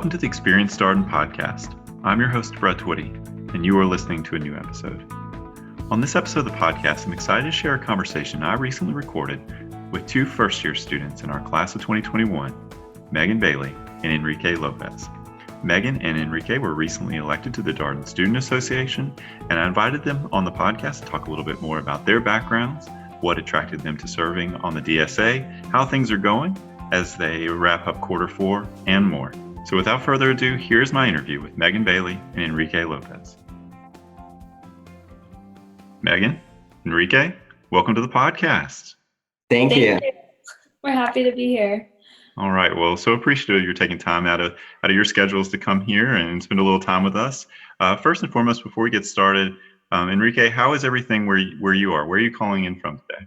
Welcome to the Experience Darden podcast. I'm your host, Brett Twitty, and you are listening to a new episode. On this episode of the podcast, I'm excited to share a conversation I recently recorded with two first-year students in our class of 2021, Megan Bailey and Henrique Lopes. Megan and Henrique were recently elected to the Darden Student Association, and I invited them on the podcast to talk a little bit more about their backgrounds, what attracted them to serving on the DSA, how things are going as they wrap up quarter four, and more. So without further ado, here's my interview with Megan Bailey and Henrique Lopes. Megan, Henrique, welcome to the podcast. Thank you. We're happy to be here. All right. Well, so appreciative you're taking time out of your schedules to come here and spend a little time with us. First and foremost, before we get started, Henrique, how is everything where you are? Where are you calling in from today?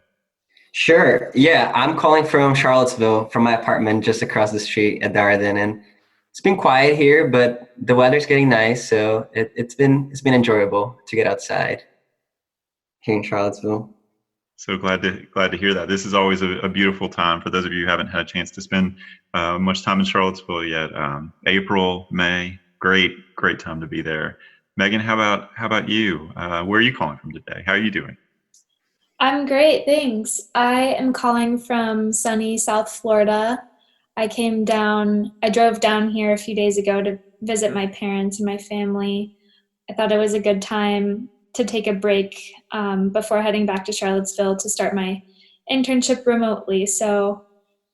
Sure. Yeah, I'm calling from Charlottesville, from my apartment just across the street at Darden, and it's been quiet here, but the weather's getting nice, so it's been enjoyable to get outside here in Charlottesville. So glad to hear that. This is always a beautiful time for those of you who haven't had a chance to spend much time in Charlottesville yet. April, May, great time to be there. Megan, how about you? Where are you calling from today? How are you doing? I'm great, thanks. I am calling from sunny South Florida. I drove down here a few days ago to visit my parents and my family. I thought it was a good time to take a break before heading back to Charlottesville to start my internship remotely. So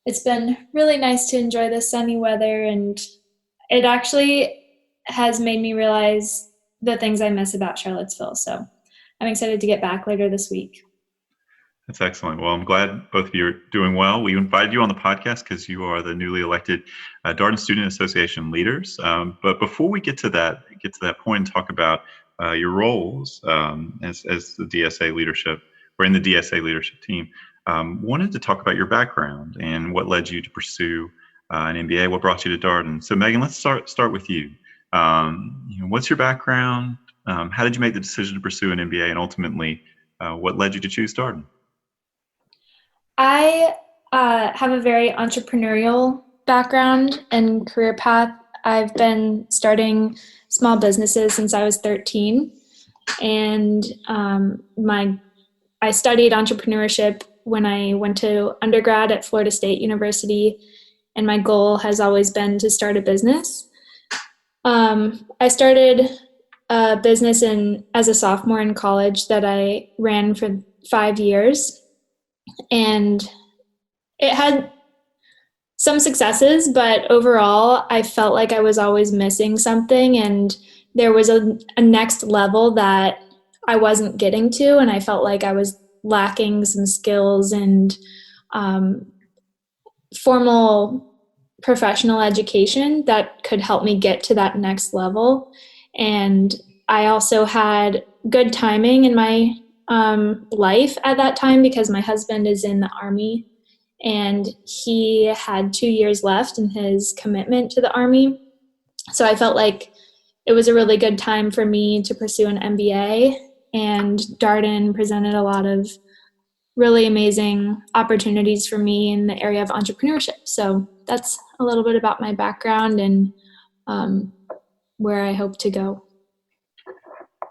it's been really nice to enjoy the sunny weather, and it actually has made me realize the things I miss about Charlottesville. So I'm excited to get back later this week. That's excellent. Well, I'm glad both of you are doing well. We invited you on the podcast because you are the newly elected Darden Student Association leaders. But before we get to that point and talk about your roles as the DSA leadership, or in the DSA leadership team, wanted to talk about your background and what led you to pursue an MBA. What brought you to Darden? So, Megan, let's start with you. What's your background? How did you make the decision to pursue an MBA, and ultimately, what led you to choose Darden? I have a very entrepreneurial background and career path. I've been starting small businesses since I was 13, and I studied entrepreneurship when I went to undergrad at Florida State University, and my goal has always been to start a business. I started a business as a sophomore in college that I ran for 5 years. And it had some successes, but overall, I felt like I was always missing something, and there was a next level that I wasn't getting to, and I felt like I was lacking some skills and formal professional education that could help me get to that next level. And I also had good timing in my life at that time because my husband is in the Army, and he had 2 years left in his commitment to the Army. So I felt like it was a really good time for me to pursue an MBA, and Darden presented a lot of really amazing opportunities for me in the area of entrepreneurship. So that's a little bit about my background and where I hope to go.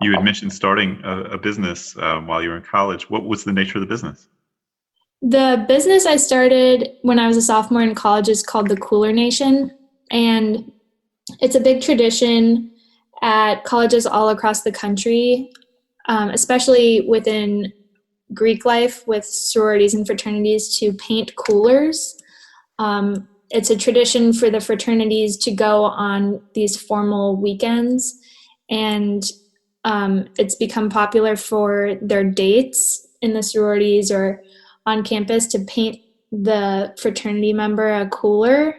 You had mentioned starting a business while you were in college. What was the nature of the business? The business I started when I was a sophomore in college is called the Cooler Nation, and it's a big tradition at colleges all across the country, especially within Greek life with sororities and fraternities, to paint coolers. It's a tradition for the fraternities to go on these formal weekends, and it's become popular for their dates in the sororities or on campus to paint the fraternity member a cooler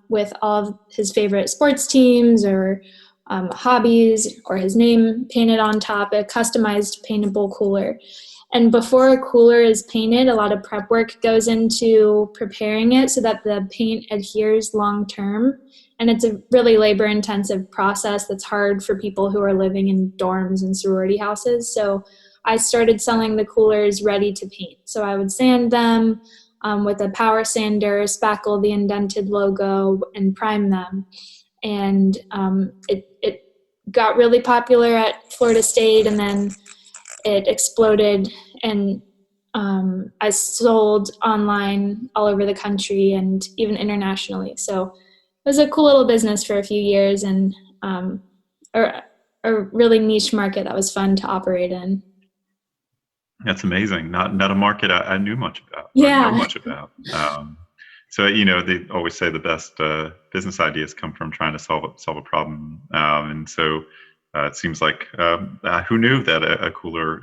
with all of his favorite sports teams or hobbies, or his name painted on top, a customized paintable cooler. And before a cooler is painted, a lot of prep work goes into preparing it so that the paint adheres long term. And it's a really labor-intensive process that's hard for people who are living in dorms and sorority houses. So I started selling the coolers ready to paint. So I would sand them with a power sander, spackle the indented logo, and prime them. and it got really popular at Florida State, and then it exploded, and I sold online all over the country and even internationally. So it was a cool little business for a few years, and a really niche market that was fun to operate in. That's amazing. Not a market I knew much about. Yeah. Or know much about. So they always say the best business ideas come from trying to solve a problem, and so it seems like who knew that a cooler,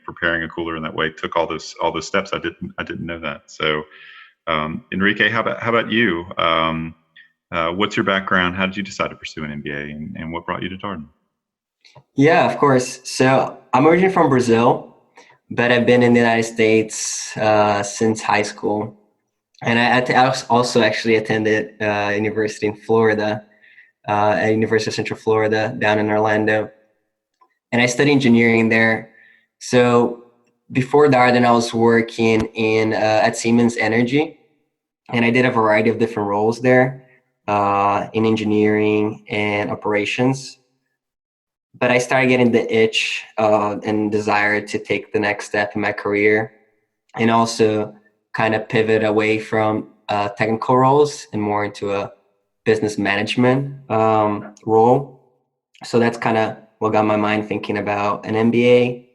preparing a cooler in that way took all those steps. I didn't know that. So, Henrique, how about you? What's your background? How did you decide to pursue an MBA, and what brought you to Darden? Yeah, of course. So I'm originally from Brazil, but I've been in the United States since high school. And I also actually attended university in Florida, at University of Central Florida down in Orlando. And I studied engineering there. So before Darden, I was working at Siemens Energy, and I did a variety of different roles there in engineering and operations. But I started getting the itch and desire to take the next step in my career, and also kind of pivot away from technical roles and more into a business management role. So that's kind of what got my mind thinking about an MBA.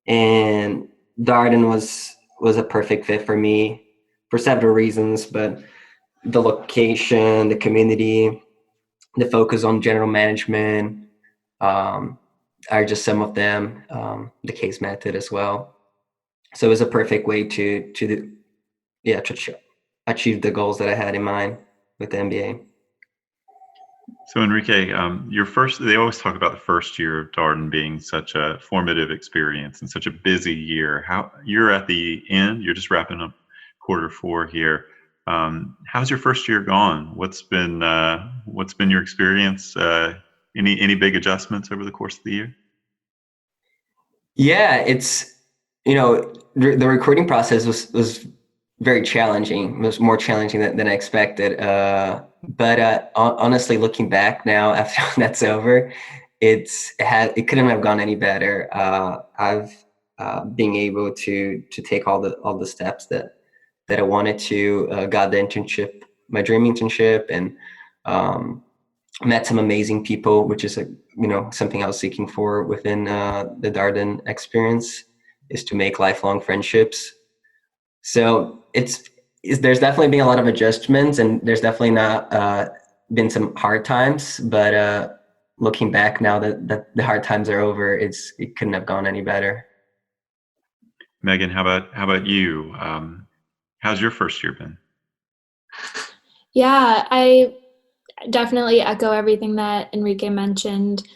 And Darden was a perfect fit for me for several reasons, but the location, the community, the focus on general management are just some of them. The case method as well. So it was a perfect way to achieve the goals that I had in mind with the MBA. So Henrique, they always talk about the first year of Darden being such a formative experience and such a busy year. How you're at the end, you're just wrapping up Q4 here. How's your first year gone? What's been your experience? Any big adjustments over the course of the year? Yeah, it's, the recruiting process was very challenging. It was more challenging than I expected. But honestly, looking back now after that's over, it couldn't have gone any better. I've being able to take all the steps that I wanted to, got the internship, my dream internship, and met some amazing people, which is something I was seeking for within the Darden experience, is to make lifelong friendships. So there's definitely been a lot of adjustments, and there's definitely not been some hard times. But looking back now that the hard times are over, it couldn't have gone any better. Megan, how about you? How's your first year been? Yeah, I definitely echo everything that Henrique mentioned.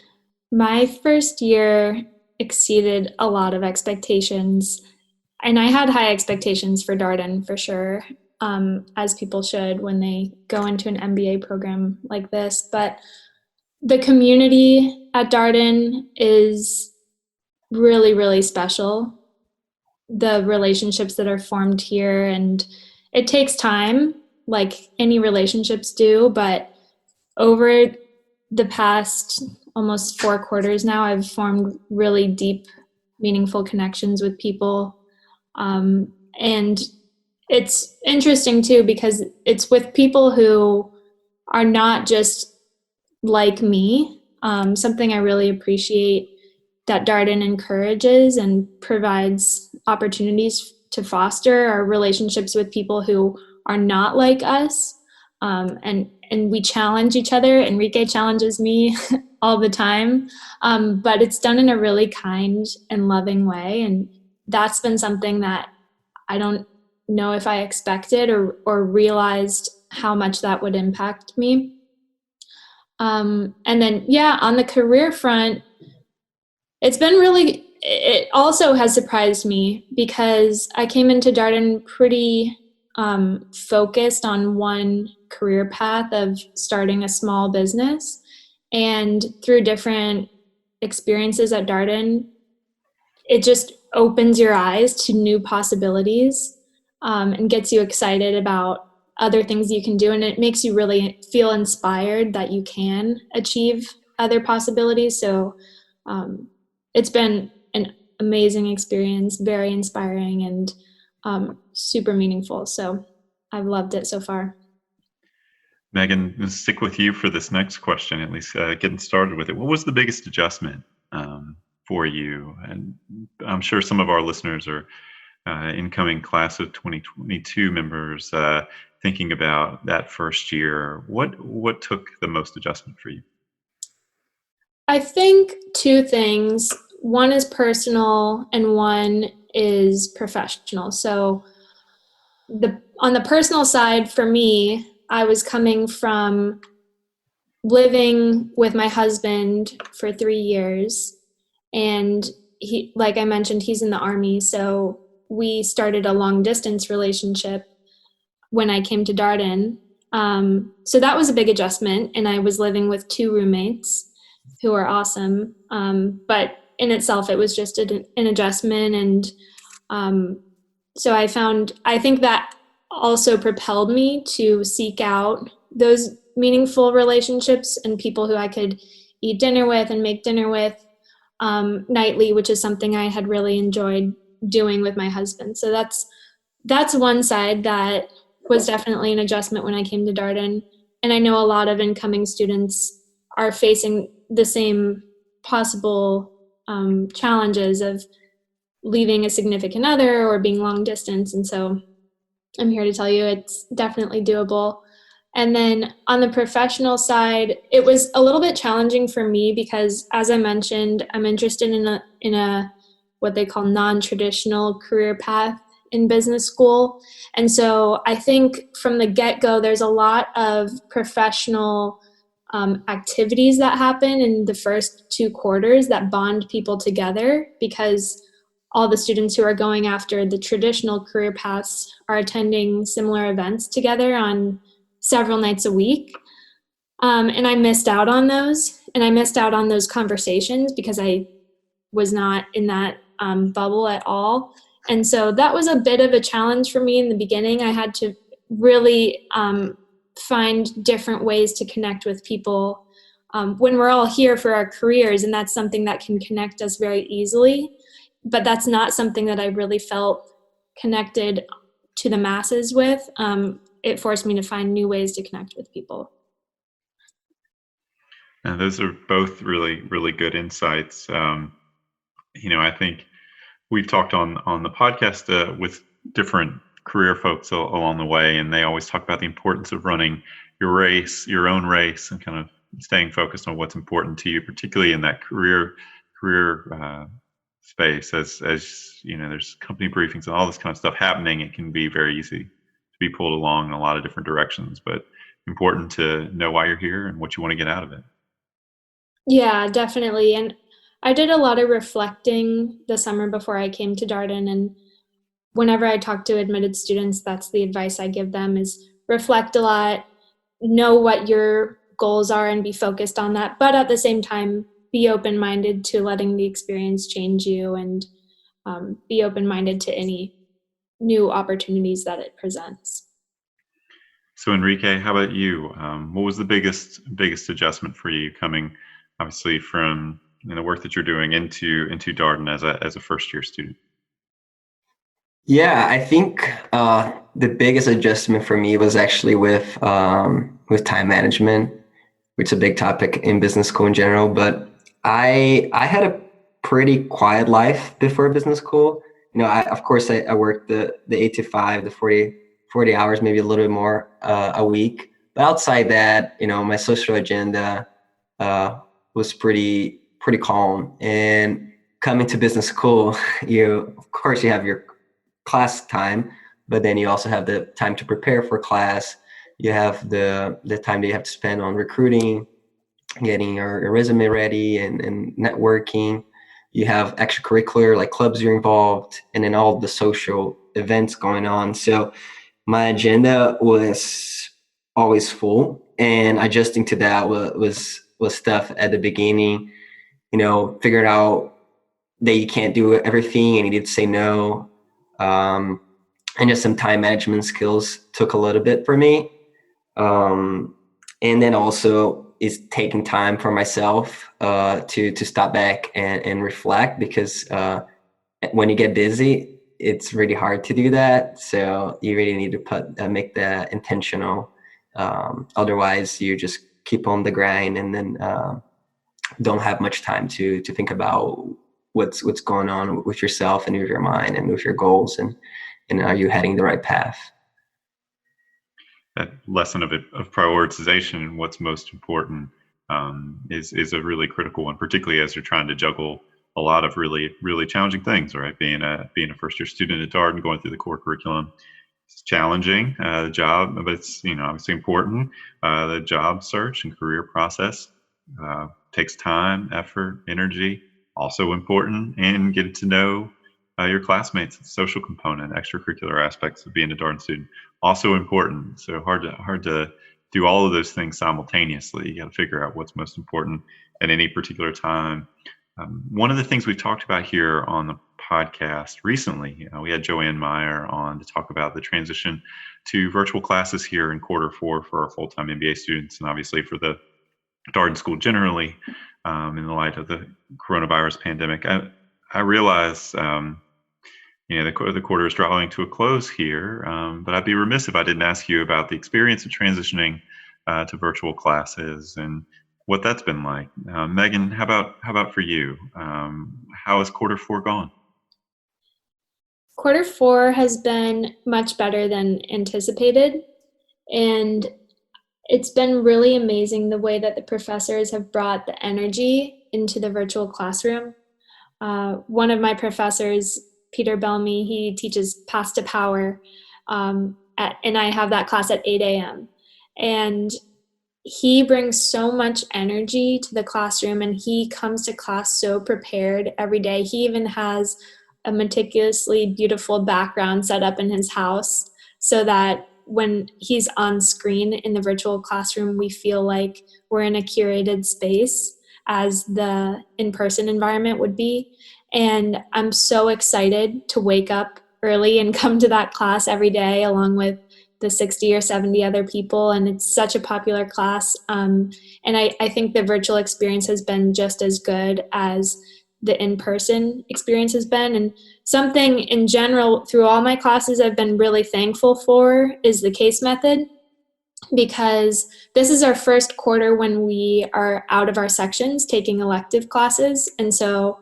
My first year exceeded a lot of expectations, and I had high expectations for Darden for sure, as people should when they go into an MBA program like this. But the community at Darden is really, really special. The relationships that are formed here, and it takes time, like any relationships do, but over the past almost 4 quarters now, I've formed really deep, meaningful connections with people. And it's interesting too, because it's with people who are not just like me. Something I really appreciate that Darden encourages and provides opportunities to foster are relationships with people who are not like us. And we challenge each other. Henrique challenges me all the time, but it's done in a really kind and loving way. And that's been something that I don't know if I expected or realized how much that would impact me. And then, on the career front, it also has surprised me because I came into Darden pretty focused on one career path of starting a small business. And through different experiences at Darden, it just opens your eyes to new possibilities and gets you excited about other things you can do. And it makes you really feel inspired that you can achieve other possibilities. So it's been an amazing experience, very inspiring and super meaningful. So I've loved it so far. Megan, let's stick with you for this next question, at least getting started with it. What was the biggest adjustment for you? And I'm sure some of our listeners are incoming class of 2022 members thinking about that first year. What took the most adjustment for you? I think two things. One is personal and one is professional. So on the personal side, for me, I was coming from living with my husband for 3 years, and he, like I mentioned, he's in the Army. So we started a long distance relationship when I came to Darden. So that was a big adjustment, and I was living with 2 roommates who are awesome. But in itself, it was just an adjustment. And so I think that also propelled me to seek out those meaningful relationships and people who I could eat dinner with and make dinner with nightly, which is something I had really enjoyed doing with my husband. So that's one side that was definitely an adjustment when I came to Darden. And I know a lot of incoming students are facing the same possible challenges of leaving a significant other or being long distance. And so I'm here to tell you it's definitely doable. And then on the professional side, it was a little bit challenging for me because, as I mentioned, I'm interested in a what they call non-traditional career path in business school. And so I think from the get-go, there's a lot of professional activities that happen in the first 2 quarters that bond people together, because all the students who are going after the traditional career paths are attending similar events together on several nights a week. And I missed out on those. And I missed out on those conversations because I was not in that bubble at all. And so that was a bit of a challenge for me in the beginning. I had to really find different ways to connect with people when we're all here for our careers. And that's something that can connect us very easily. But that's not something that I really felt connected to the masses with. It forced me to find new ways to connect with people. And those are both really, really good insights. I think we've talked on the podcast with different career folks along the way, and they always talk about the importance of running your own race, and kind of staying focused on what's important to you, particularly in that career space. As there's company briefings and all this kind of stuff happening, it can be very easy to be pulled along in a lot of different directions, but important to know why you're here and what you want to get out of it. Yeah, definitely. And I did a lot of reflecting the summer before I came to Darden. And whenever I talk to admitted students, that's the advice I give them, is reflect a lot, know what your goals are and be focused on that. But at the same time, be open-minded to letting the experience change you, and be open-minded to any new opportunities that it presents. So Henrique, how about you? What was the biggest adjustment for you coming, obviously, from the work that you're doing into Darden as a first year student? Yeah, I think the biggest adjustment for me was actually with time management, which is a big topic in business school in general. But I had a pretty quiet life before business school. Of course I worked the 8 to 5, the 40 hours, maybe a little bit more a week. But outside that, my social agenda was pretty calm. And coming to business school, of course you have your class time, but then you also have the time to prepare for class. You have the time that you have to spend on recruiting, getting your resume ready, and networking. You have extracurricular, like clubs you're involved, and then all the social events going on. So my agenda was always full, and adjusting to that was tough at the beginning. Figured out that you can't do everything and you need to say no. and just some time management skills took a little bit for me. And then also is taking time for myself to stop back and reflect, because when you get busy, it's really hard to do that. So you really need to make that intentional. Otherwise, you just keep on the grind and then don't have much time to think about what's going on with yourself and with your mind and with your goals, and are you heading the right path? That lesson of prioritization and what's most important is a really critical one, particularly as you're trying to juggle a lot of really, really challenging things, right? Being a first year student at Darden, going through the core curriculum, it's challenging. The job, but it's obviously important. The job search and career process takes time, effort, energy. Also important, and getting to know your classmates, the social component, extracurricular aspects of being a Darden student, also important. So hard to do all of those things simultaneously. You got to figure out what's most important at any particular time. One of the things we've talked about here on the podcast recently, we had Joanne Meyer on to talk about the transition to virtual classes here in quarter 4 for our full-time MBA students, and obviously for the Darden School generally, in the light of the coronavirus pandemic. I realize, the quarter is drawing to a close here, but I'd be remiss if I didn't ask you about the experience of transitioning to virtual classes and what that's been like. Megan, how about for you? How has quarter 4 gone? Quarter 4 has been much better than anticipated, and it's been really amazing the way that the professors have brought the energy into the virtual classroom. One of my professors, Peter Bellamy, he teaches Path to Power, and I have that class at 8 a.m. And he brings so much energy to the classroom, and he comes to class so prepared every day. He even has a meticulously beautiful background set up in his house so that when he's on screen in the virtual classroom, we feel like we're in a curated space as the in-person environment would be. And I'm so excited to wake up early and come to that class every day along with the 60 or 70 other people. And it's such a popular class. And I think the virtual experience has been just as good as the in-person experience has been. And something in general through all my classes I've been really thankful for is the case method, because this is our first quarter when we are out of our sections taking elective classes. And so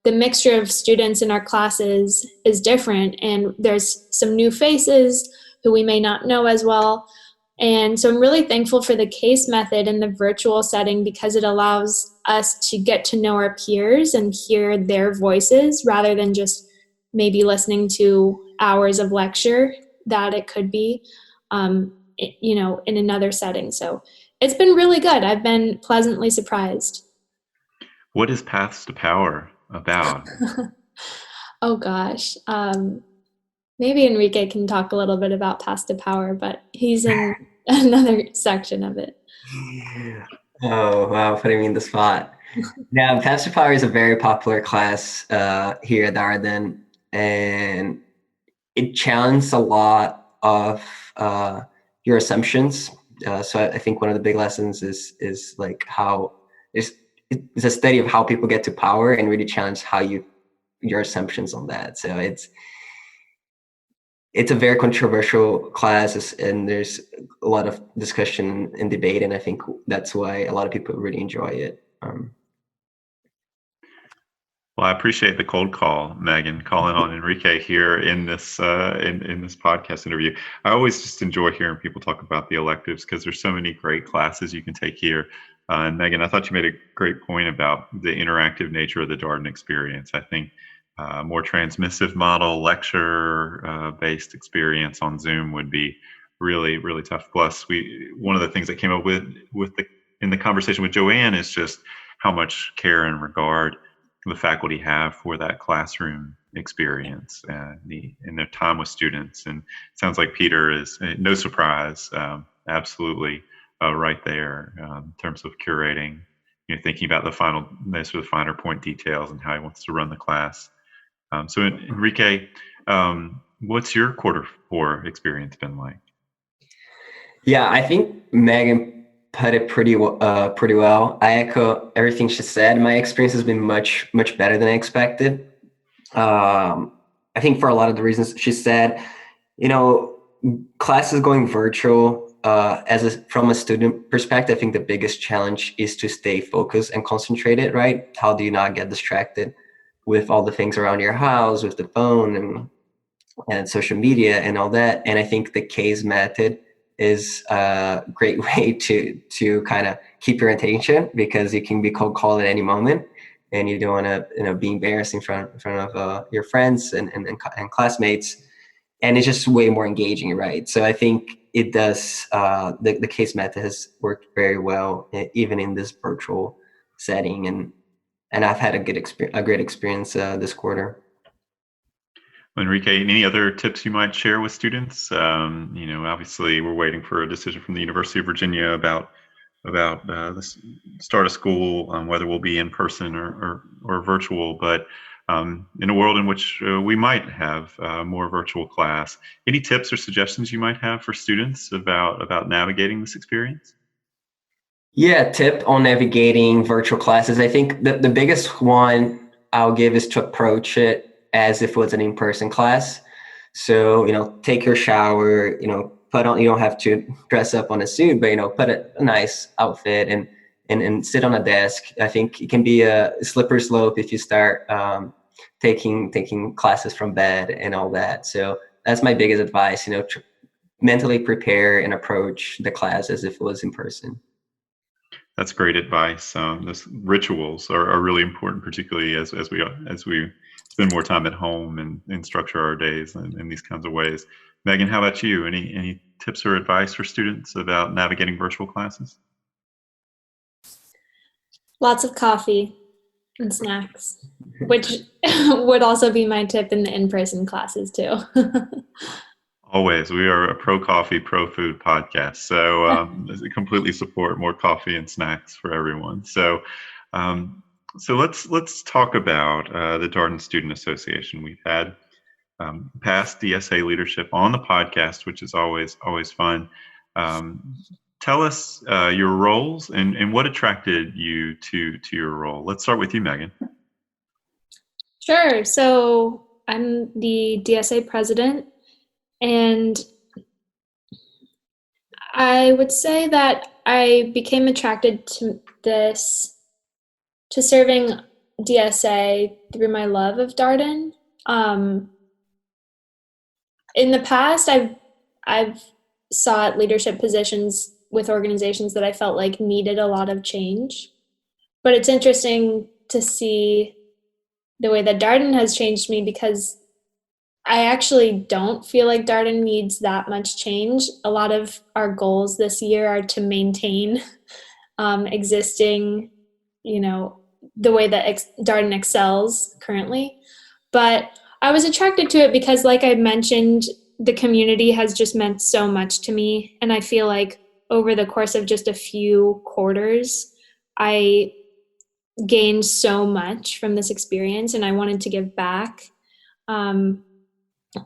the mixture of students in our classes is different, and there's some new faces who we may not know as well. And so I'm really thankful for the case method in the virtual setting, because it allows us to get to know our peers and hear their voices rather than just maybe listening to hours of lecture that it could be, in another setting. So it's been really good. I've been pleasantly surprised. What is Paths to Power about? Oh gosh. Maybe Enrique can talk a little bit about Paths to Power, but he's in another section of it. Oh, wow, putting me in the spot. Yeah, Paths to Power is a very popular class here at Darden, and it challenges a lot of your assumptions. So I think one of the big lessons is like how it's a study of how people get to power and really challenge your assumptions on that. So it's a very controversial class, and there's a lot of discussion and debate, and I think that's why a lot of people really enjoy it. Well, I appreciate the cold call, Megan, calling on Enrique here in this in this podcast interview. I always just enjoy hearing people talk about the electives because there's so many great classes you can take here. And Megan, I thought you made a great point about the interactive nature of the Darden experience. I think more transmissive model, lecture-based experience on Zoom would be really, really tough. Plus, one of the things that came up in the conversation with Joanne is just how much care and regard the faculty have for that classroom experience and their time with students. And it sounds like Peter is no surprise, absolutely right there in terms of curating, thinking about the finer point details and how he wants to run the class. So Enrique, What's your quarter four experience been like? Yeah, I think Megan put it pretty well. I echo everything she said. My experience has been much better than I expected. I think for a lot of the reasons she said, you know, classes going virtual, from a student perspective, I think the biggest challenge is to stay focused and concentrated, right? How do you not get distracted with all the things around your house, with the phone and social media and all that? And I think the case method is a great way to kind of keep your attention, because you can be cold called at any moment, and you don't want to be embarrassed in front of your friends and classmates, and it's just way more engaging, right? So I think it does. The case method has worked very well, even in this virtual setting, and I've had a great experience this quarter. Enrique, any other tips you might share with students? Obviously, we're waiting for a decision from the University of Virginia about the start of school, whether we'll be in person or virtual. But in a world in which we might have more virtual class, any tips or suggestions you might have for students about navigating this experience? Yeah, tip on navigating virtual classes. I think the biggest one I'll give is to approach it as if it was an in-person class. So, take your shower, put on, you don't have to dress up on a suit, but, put a nice outfit and sit on a desk. I think it can be a slippery slope if you start taking classes from bed and all that. So that's my biggest advice, mentally prepare and approach the class as if it was in person. That's great advice. Those rituals are really important, particularly as we spend more time at home and structure our days in these kinds of ways. Megan, how about you? Any tips or advice for students about navigating virtual classes? Lots of coffee and snacks, which would also be my tip in the in-person classes too. Always, we are a pro coffee, pro food podcast, so completely support more coffee and snacks for everyone. So, let's talk about the Darden Student Association. We've had past DSA leadership on the podcast, which is always fun. Tell us your roles and what attracted you to your role. Let's start with you, Megan. Sure. So I'm the DSA president, and I would say that I became attracted to serving DSA through my love of Darden. In the past, I've sought leadership positions with organizations that I felt like needed a lot of change. But it's interesting to see the way that Darden has changed me, because I actually don't feel like Darden needs that much change. A lot of our goals this year are to maintain existing, the way that Darden excels currently. But I was attracted to it because, like I mentioned, the community has just meant so much to me. And I feel like over the course of just a few quarters, I gained so much from this experience, and I wanted to give back. And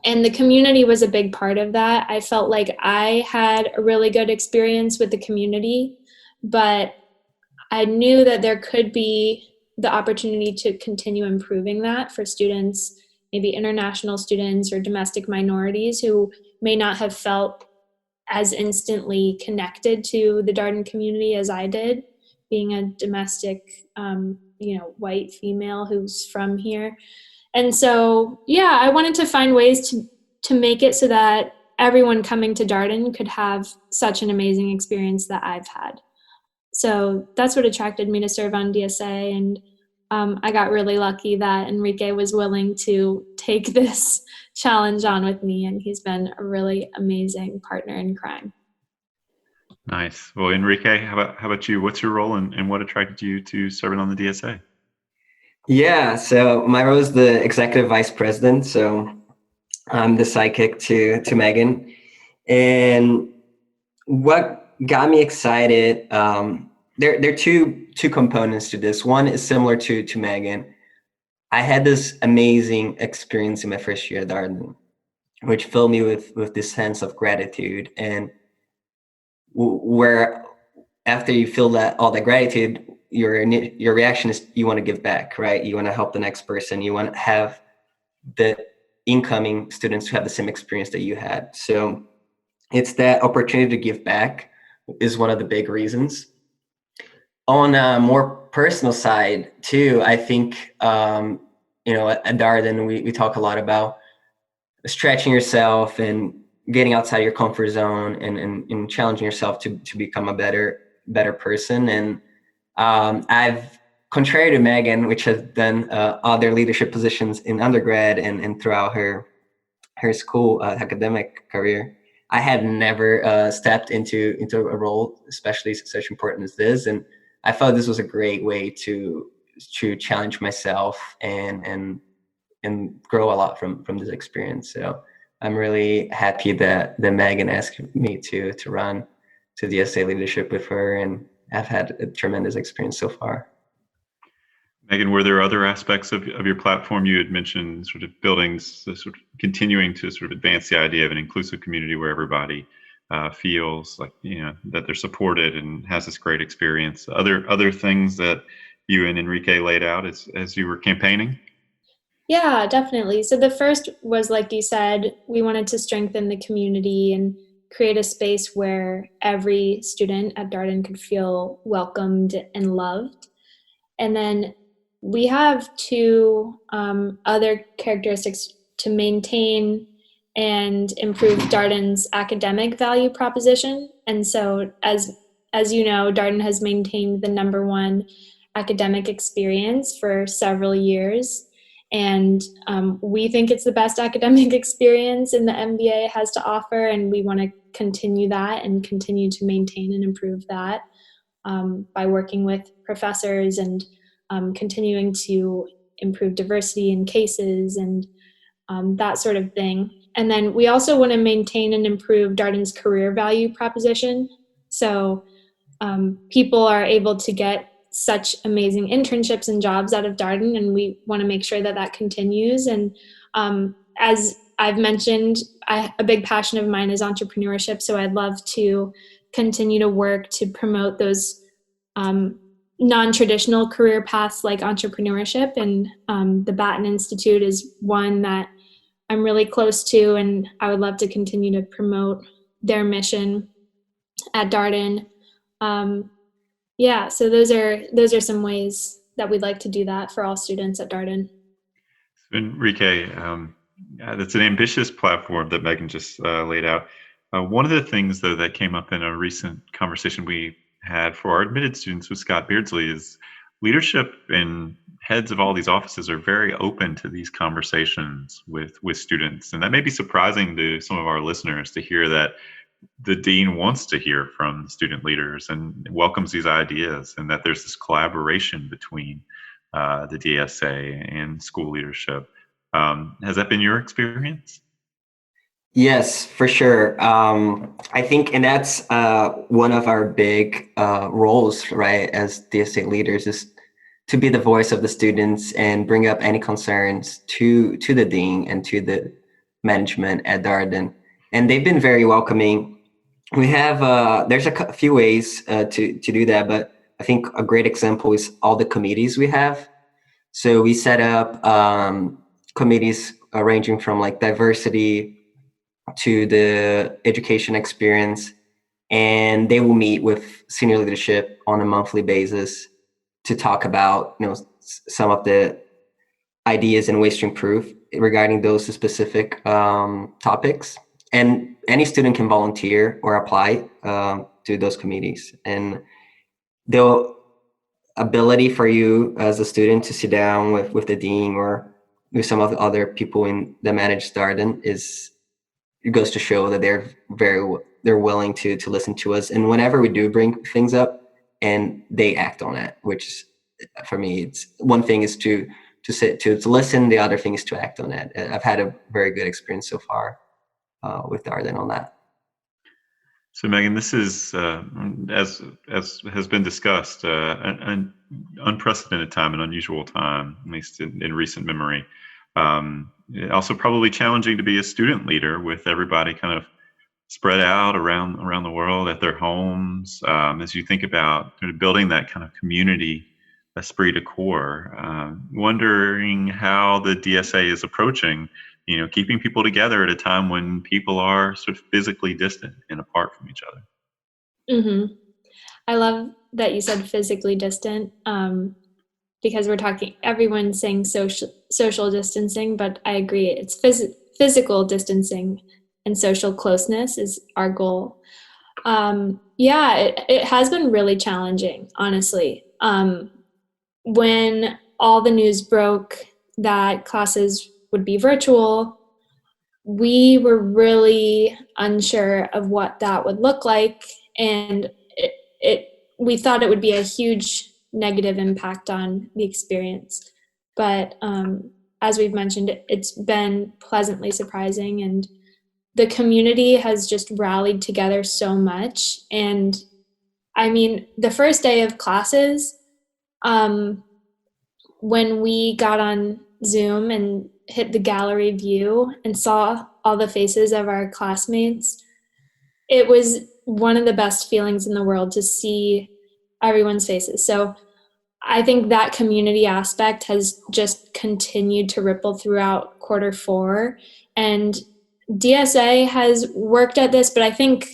the community was a big part of that. I felt like I had a really good experience with the community, but I knew that there could be the opportunity to continue improving that for students, maybe international students or domestic minorities who may not have felt as instantly connected to the Darden community as I did, being a domestic, white female who's from here. And so, yeah, I wanted to find ways to make it so that everyone coming to Darden could have such an amazing experience that I've had. So that's what attracted me to serve on DSA. And I got really lucky that Enrique was willing to take this challenge on with me. And he's been a really amazing partner in crime. Nice. Well, Enrique, how about you? What's your role and what attracted you to serving on the DSA? Yeah, so my role is the executive vice president. So I'm the sidekick to Megan. And what got me excited, there are two components to this. One is similar to Megan. I had this amazing experience in my first year at Darden. which filled me with this sense of gratitude. And where after you feel that all that gratitude, your reaction is you want to give back, right? You want to help the next person. You want to have the incoming students who have the same experience that you had. So it's that opportunity to give back is one of the big reasons. On a more personal side too, I think, at Darden, we talk a lot about stretching yourself and getting outside your comfort zone and challenging yourself to become a better person. And I've, contrary to Megan, which has done other leadership positions in undergrad and throughout her school academic career, I had never stepped into a role, especially such important as this. And I felt this was a great way to challenge myself and grow a lot from this experience. So I'm really happy that Megan asked me to run to the SA leadership with her, and I've had a tremendous experience so far. Megan, were there other aspects of your platform? You had mentioned sort of buildings, sort of continuing to sort of advance the idea of an inclusive community where everybody feels like, that they're supported and has this great experience. Other things that you and Henrique laid out as you were campaigning? Yeah, definitely. So the first was, like you said, we wanted to strengthen the community and create a space where every student at Darden could feel welcomed and loved. And then we have two other characteristics to maintain and improve Darden's academic value proposition. And so, as you know, Darden has maintained the #1 academic experience for several years. And we think it's the best academic experience in the MBA has to offer, and we want to continue that and continue to maintain and improve that by working with professors and continuing to improve diversity in cases and that sort of thing. And then we also want to maintain and improve Darden's career value proposition. So people are able to get such amazing internships and jobs out of Darden, and we want to make sure that that continues. And as I've mentioned, a big passion of mine is entrepreneurship, so I'd love to continue to work to promote those non-traditional career paths like entrepreneurship. And the Batten Institute is one that I'm really close to, and I would love to continue to promote their mission at Darden. So those are some ways that we'd like to do that for all students at Darden. Henrique, that's an ambitious platform that Megan just laid out. One of the things, though, that came up in a recent conversation we had for our admitted students with Scott Beardsley is leadership and heads of all these offices are very open to these conversations with students. And that may be surprising to some of our listeners to hear that the dean wants to hear from student leaders and welcomes these ideas, and that there's this collaboration between the DSA and school leadership. Has that been your experience? Yes, for sure. I think, and that's one of our big roles, right, as DSA leaders, is to be the voice of the students and bring up any concerns to the dean and to the management at Darden. And they've been very welcoming. We have, there's a few ways to do that, but I think a great example is all the committees we have. So we set up committees ranging from like diversity to the education experience, and they will meet with senior leadership on a monthly basis to talk about, some of the ideas and ways to improve regarding those specific topics. And any student can volunteer or apply to those committees. And the ability for you as a student to sit down with the dean or with some of the other people in the managed Darden it goes to show that they're willing to listen to us. And whenever we do bring things up and they act on it, which for me, it's one thing is to listen. The other thing is to act on it. I've had a very good experience so far with Darden on that. So Megan, this is, as has been discussed, an unprecedented time, an unusual time, at least in recent memory. Also probably challenging to be a student leader with everybody kind of spread out around the world at their homes, as you think about kind of building that kind of community esprit de corps. Wondering how the DSA is approaching, keeping people together at a time when people are sort of physically distant and apart from each other. Mm-hmm. I love that you said physically distant, because everyone's saying social distancing, but I agree, it's physical distancing and social closeness is our goal. Yeah, it has been really challenging, honestly. When all the news broke that classes would be virtual, we were really unsure of what that would look like, and we thought it would be a huge negative impact on the experience. But as we've mentioned, it's been pleasantly surprising, and the community has just rallied together so much. And I mean, the first day of classes, when we got on Zoom and hit the gallery view and saw all the faces of our classmates, it was one of the best feelings in the world to see everyone's faces. So I think that community aspect has just continued to ripple throughout Q4. And DSA has worked at this, but I think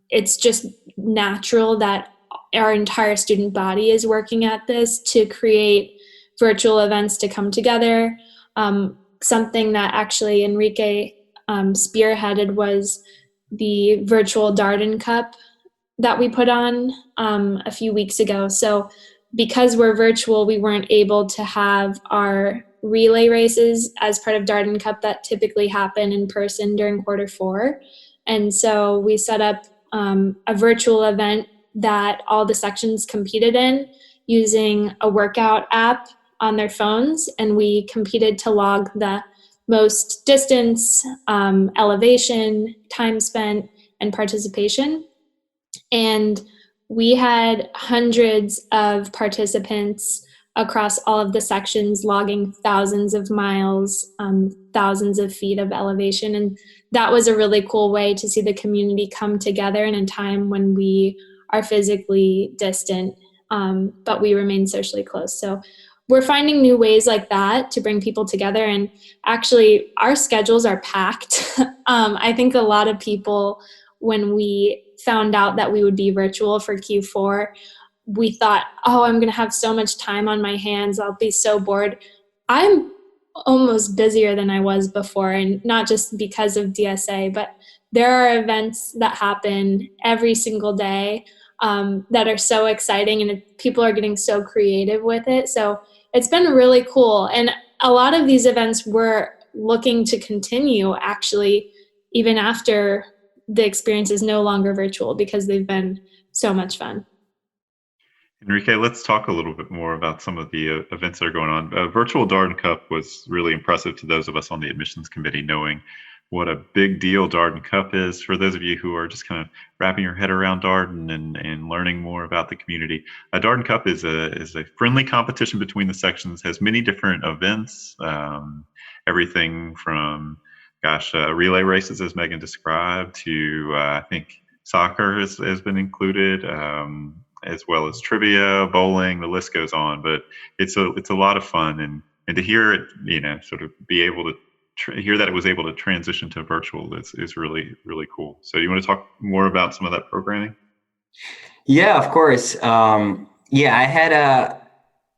it's just natural that our entire student body is working at this to create virtual events to come together. Something that actually Henrique spearheaded was the virtual Darden Cup that we put on a few weeks ago. So because we're virtual, we weren't able to have our relay races as part of Darden Cup that typically happen in person during Q4. And so we set up a virtual event that all the sections competed in using a workout app on their phones. And we competed to log the most distance, elevation, time spent, and participation. And we had hundreds of participants across all of the sections logging thousands of miles, thousands of feet of elevation. And that was a really cool way to see the community come together in a time when we are physically distant, but we remain socially close. So we're finding new ways like that to bring people together. And actually, our schedules are packed. I think a lot of people, when we found out that we would be virtual for Q4, we thought, oh, I'm going to have so much time on my hands. I'll be so bored. I'm almost busier than I was before, and not just because of DSA, but there are events that happen every single day that are so exciting, and people are getting so creative with it. So it's been really cool. And a lot of these events we're looking to continue, actually, even after the experience is no longer virtual, because they've been so much fun. Henrique, let's talk a little bit more about some of the events that are going on. Virtual Darden Cup was really impressive to those of us on the admissions committee, knowing what a big deal Darden Cup is. For those of you who are just kind of wrapping your head around Darden and learning more about the community, Darden Cup is a friendly competition between the sections, has many different events, everything from, relay races, as Megan described, to I think soccer has been included, as well as trivia, bowling, the list goes on. But it's a lot of fun, and to hear it, sort of be able to hear that it was able to transition to virtual is really, really cool. So you want to talk more about some of that programming? Yeah, of course. We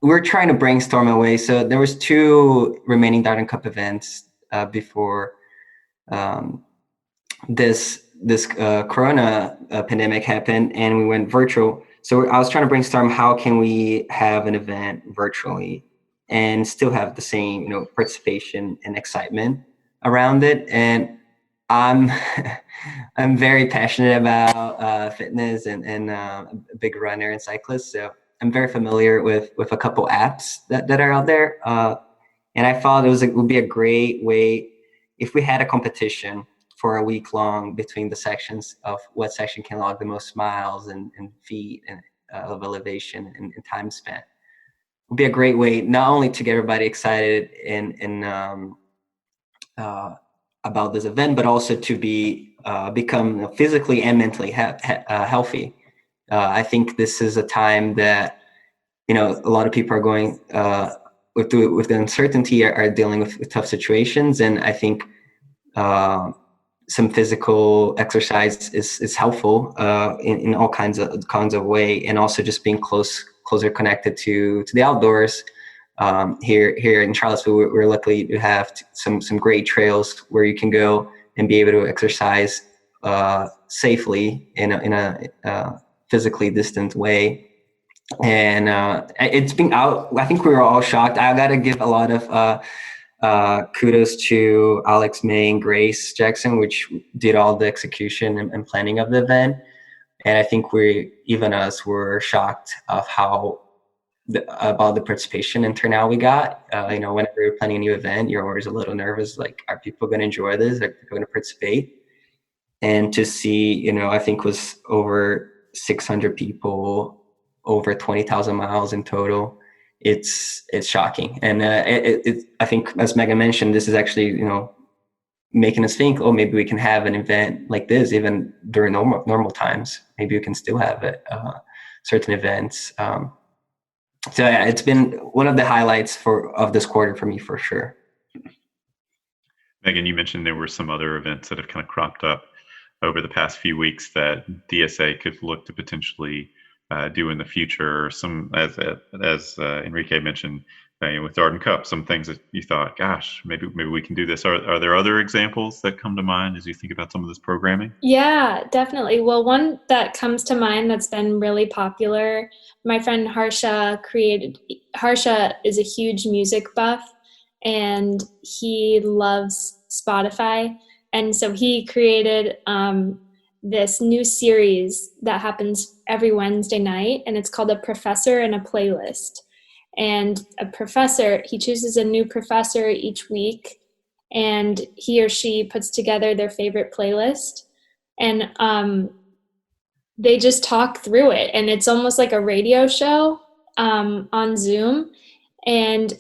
were trying to brainstorm a way. So there was 2 remaining Darden Cup events before this Corona pandemic happened, and we went virtual. So I was trying to brainstorm, how can we have an event virtually and still have the same, participation and excitement around it. And I'm I'm very passionate about fitness and a big runner and cyclist. So I'm very familiar with a couple apps that are out there. And I thought it would be a great way if we had a competition for a week long between the sections of what section can log the most miles and feet and of elevation and time spent. would be a great way not only to get everybody excited about this event, but also to become physically and mentally healthy. I think this is a time that, a lot of people are going with the uncertainty, are dealing with tough situations, and I think some physical exercise is helpful in all kinds of way, and also just being closer connected to the outdoors. Here in Charlottesville, we're lucky to have some great trails where you can go and be able to exercise safely in a physically distant way. And it's been out. I think we were all shocked. I got to give a lot of kudos to Alex, May, and Grace Jackson, which did all the execution and planning of the event. And I think even us were shocked of about the participation and turnout we got. Whenever you're planning a new event, you're always a little nervous, like, are people going to enjoy this? Are people going to participate? And to see, I think was over 600 people, over 20,000 miles in total. It's shocking. And I think, as Megan mentioned, this is actually, making us think, oh, maybe we can have an event like this even during normal times. Maybe we can still have it, certain events. So yeah, it's been one of the highlights of this quarter for me, for sure. Megan, you mentioned there were some other events that have kind of cropped up over the past few weeks that DSA could look to potentially do in the future. Some, as Henrique mentioned, with Darden Cup, some things that you thought, gosh, maybe we can do this. Are there other examples that come to mind as you think about some of this programming? Yeah, definitely. Well, one that comes to mind that's been really popular, my friend Harsha is a huge music buff, and he loves Spotify. And so he created this new series that happens every Wednesday night, and it's called A Professor and a Playlist. And he chooses a new professor each week, and he or she puts together their favorite playlist, and they just talk through it. And it's almost like a radio show on Zoom. And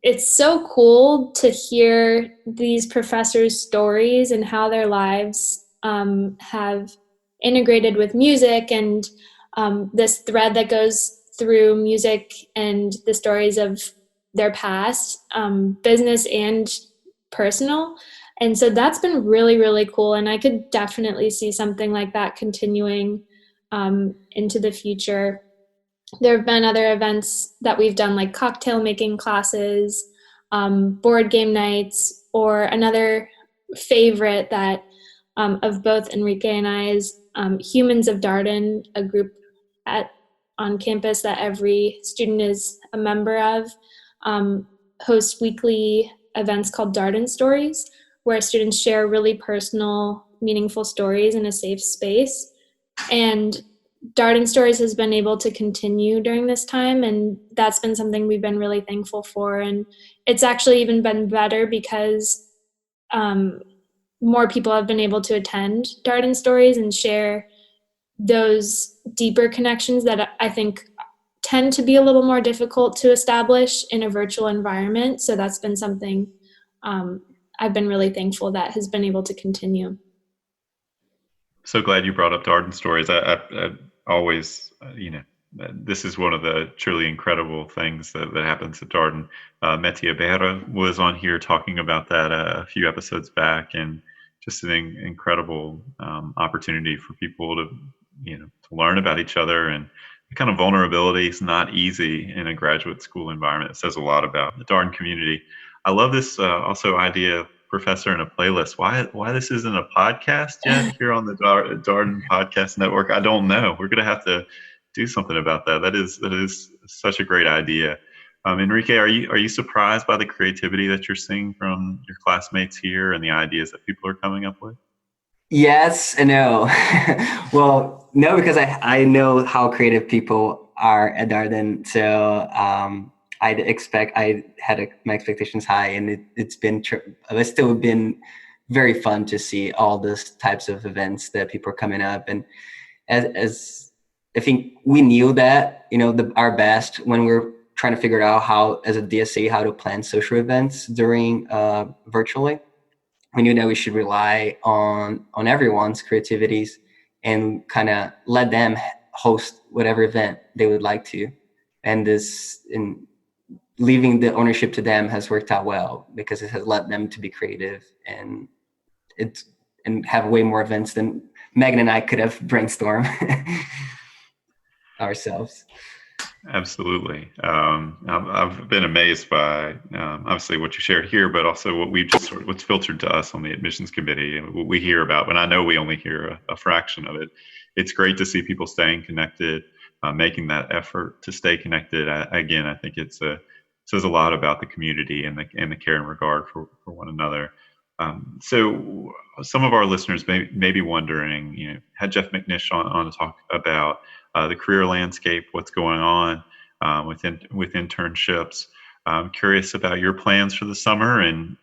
it's so cool to hear these professors' stories and how their lives have integrated with music, and this thread that goes through music and the stories of their past, business and personal. And so that's been really, really cool. And I could definitely see something like that continuing into the future. There have been other events that we've done, like cocktail making classes, board game nights, or another favorite that of both Henrique and I is Humans of Darden, a group on campus that every student is a member of, hosts weekly events called Darden Stories, where students share really personal, meaningful stories in a safe space. And Darden Stories has been able to continue during this time, and that's been something we've been really thankful for. And it's actually even been better because more people have been able to attend Darden Stories and share those deeper connections that I think tend to be a little more difficult to establish in a virtual environment. So that's been something I've been really thankful that has been able to continue. So glad you brought up Darden Stories. I always, this is one of the truly incredible things that happens at Darden. Metia Berra was on here talking about that a few episodes back, and just an incredible opportunity for people to learn about each other. And the kind of vulnerability is not easy in a graduate school environment. It says a lot about the Darden community. I love this also idea of professor and a playlist. Why this isn't a podcast yet here on the Darden Podcast Network, I don't know. We're going to have to do something about that. That is such a great idea. Henrique, are you surprised by the creativity that you're seeing from your classmates here and the ideas that people are coming up with? Yes and no. Well, no, because I know how creative people are at Darden. So I had my expectations high, and it's still been very fun to see all these types of events that people are coming up. And as I think we knew that, our best when we're trying to figure out how, as a DSA, how to plan social events during virtually. We knew that we should rely on everyone's creativities and kind of let them host whatever event they would like to. And this, in leaving the ownership to them, has worked out well because it has led them to be creative and have way more events than Megan and I could have brainstormed ourselves. Absolutely. I've been amazed by obviously what you shared here, but also what we've just what's filtered to us on the admissions committee and what we hear about. And I know we only hear a fraction of it. It's great to see people staying connected, making that effort to stay connected. Again, I think it says a lot about the community and the care and regard for one another. So some of our listeners may be wondering, had Jeff McNish on to talk about the career landscape, what's going on with internships. I'm curious about your plans for the summer and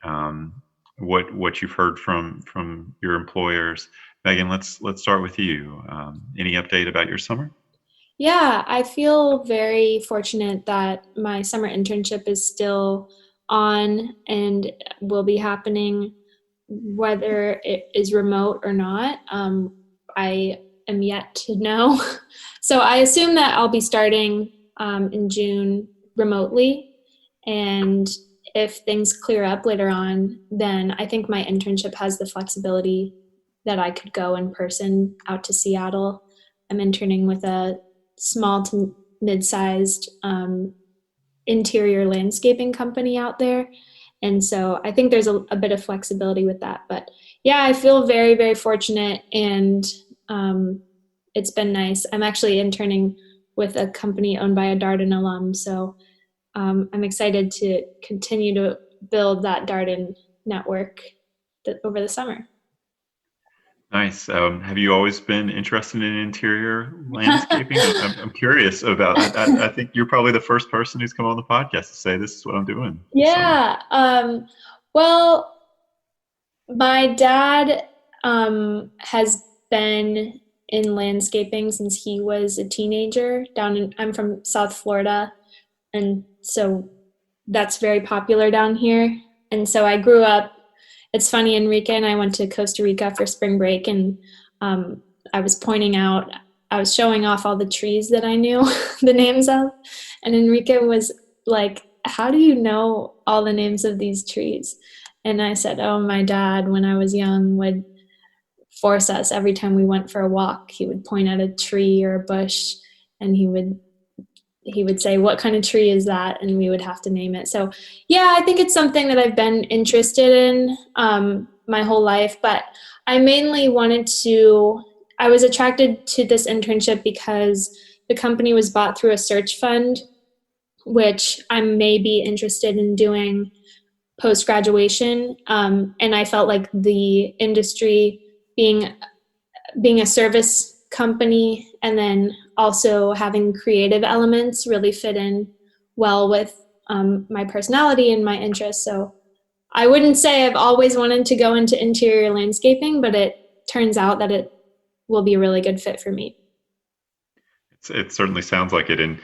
what you've heard from your employers. Megan, let's start with you. Any update about your summer? Yeah, I feel very fortunate that my summer internship is still on and will be happening whether it is remote or not. I am yet to know. So I assume that I'll be starting in June remotely. And if things clear up later on, then I think my internship has the flexibility that I could go in person out to Seattle. I'm interning with a small to mid-sized interior landscaping company out there. And so I think there's a bit of flexibility with that. But yeah, I feel very, very fortunate, and it's been nice. I'm actually interning with a company owned by a Darden alum. So I'm excited to continue to build that Darden network over the summer. Nice. Have you always been interested in interior landscaping? I'm curious about. I think you're probably the first person who's come on the podcast to say this is what I'm doing. Yeah. Well, my dad has been in landscaping since he was a teenager. I'm from South Florida, and so that's very popular down here. And so I grew up. It's funny, Henrique and I went to Costa Rica for spring break, and I was showing off all the trees that I knew the names of. And Henrique was like, "How do you know all the names of these trees?" And I said, "Oh, my dad, when I was young, would force us every time we went for a walk. He would point at a tree or a bush, and he would say, 'What kind of tree is that?' And we would have to name it." So yeah, I think it's something that I've been interested in my whole life, but I mainly I was attracted to this internship because the company was bought through a search fund, which I may be interested in doing post-graduation. And I felt like the industry being a service company and then also having creative elements really fit in well with my personality and my interests. So I wouldn't say I've always wanted to go into interior landscaping, but it turns out that it will be a really good fit for me. It certainly sounds like it. And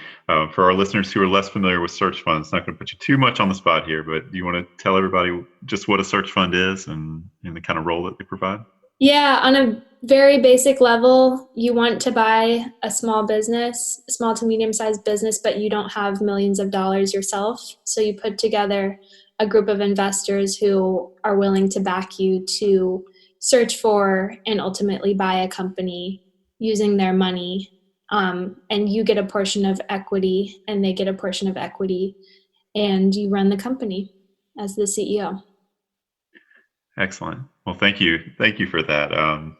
for our listeners who are less familiar with search funds, not going to put you too much on the spot here, but do you want to tell everybody just what a search fund is and the kind of role that they provide? Yeah, on a very basic level, you want to buy a small to medium-sized business, but you don't have millions of dollars yourself. So you put together a group of investors who are willing to back you to search for and ultimately buy a company using their money. And you get a portion of equity and they get a portion of equity, and you run the company as the CEO. Excellent. Well, thank you for that.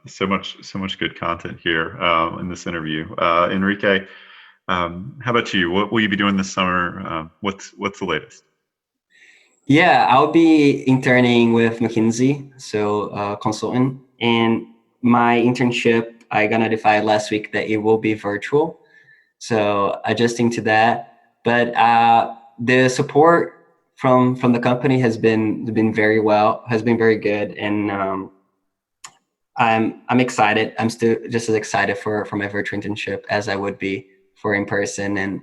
So much good content here in this interview. Henrique, how about you? What will you be doing this summer? What's the latest? Yeah, I'll be interning with McKinsey, so consultant. And my internship, I got notified last week that it will be virtual. So adjusting to that. But the support from the company has been very good, and I'm excited. I'm still just as excited for my virtual internship as I would be for in person, and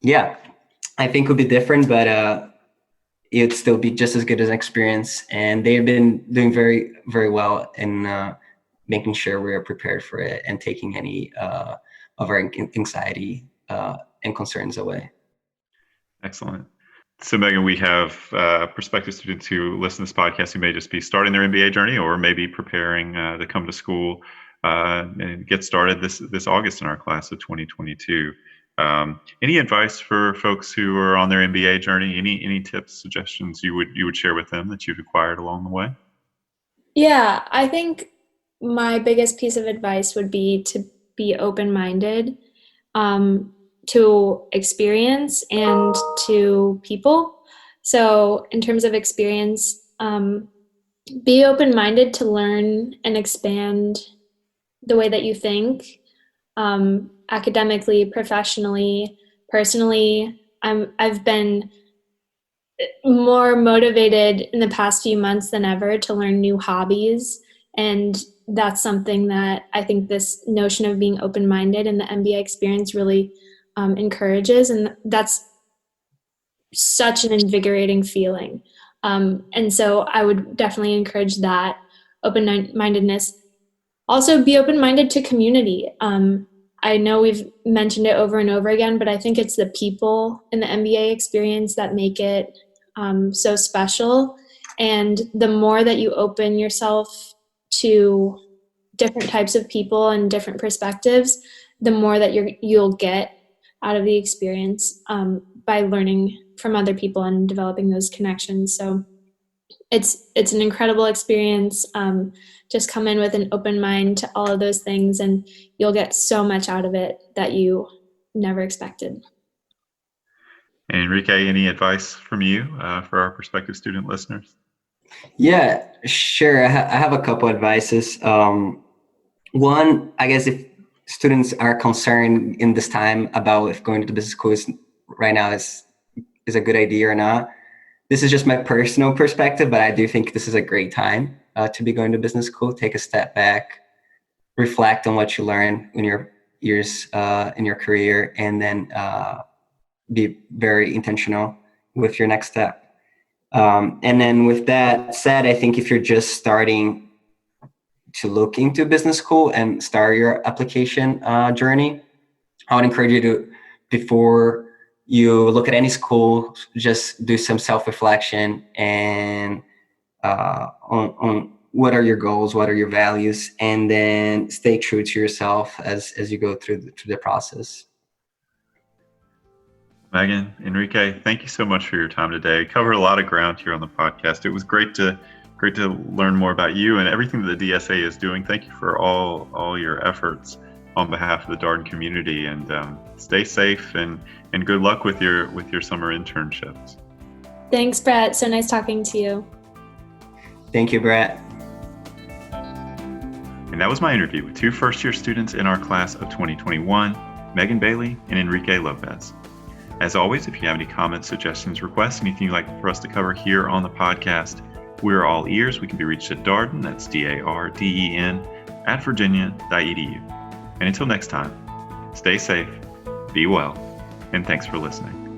Yeah, I think it would be different, but it'd still be just as good as an experience. And they've been doing very, very well in making sure we're prepared for it and taking any of our anxiety and concerns away. Excellent. So, Megan, we have prospective students who listen to this podcast who may just be starting their MBA journey or maybe preparing to come to school and get started this August in our class of 2022. Any advice for folks who are on their MBA journey? Any tips, suggestions you would share with them that you've acquired along the way? Yeah, I think my biggest piece of advice would be to be open-minded to experience and to people. So in terms of experience, be open-minded to learn and expand the way that you think, academically, professionally, personally. I've been more motivated in the past few months than ever to learn new hobbies. And that's something that I think this notion of being open-minded in the MBA experience really encourages. And that's such an invigorating feeling. And so I would definitely encourage that open-mindedness. Also, be open-minded to community. I know we've mentioned it over and over again, but I think it's the people in the MBA experience that make it so special. And the more that you open yourself to different types of people and different perspectives, the more that you'll get out of the experience by learning from other people and developing those connections. So it's an incredible experience. Just come in with an open mind to all of those things, and you'll get so much out of it that you never expected. Henrique, any advice from you for our prospective student listeners? Yeah, sure. I have a couple advices. One, I guess if students are concerned in this time about if going to business school right now is a good idea or not, this is just my personal perspective, but I do think this is a great time to be going to business school. Take a step back, reflect on what you learned in your years in your career, and then be very intentional with your next step. And then with that said, I think if you're just starting to look into business school and start your application journey, I would encourage you to, before you look at any school, just do some self-reflection and on what are your goals, what are your values, and then stay true to yourself as you go through the process. Megan, Henrique, thank you so much for your time today. Covered a lot of ground here on the podcast. It was great to learn more about you and everything that the DSA is doing. Thank you for all your efforts on behalf of the Darden community, and stay safe and good luck with your summer internships. Thanks, Brett. So nice talking to you. Thank you, Brett. And that was my interview with two first-year students in our class of 2021, Megan Bailey and Henrique Lopes. As always, if you have any comments, suggestions, requests, anything you'd like for us to cover here on the podcast, we're all ears. We can be reached at Darden, that's DARDEN, @virginia.edu. And until next time, stay safe, be well, and thanks for listening.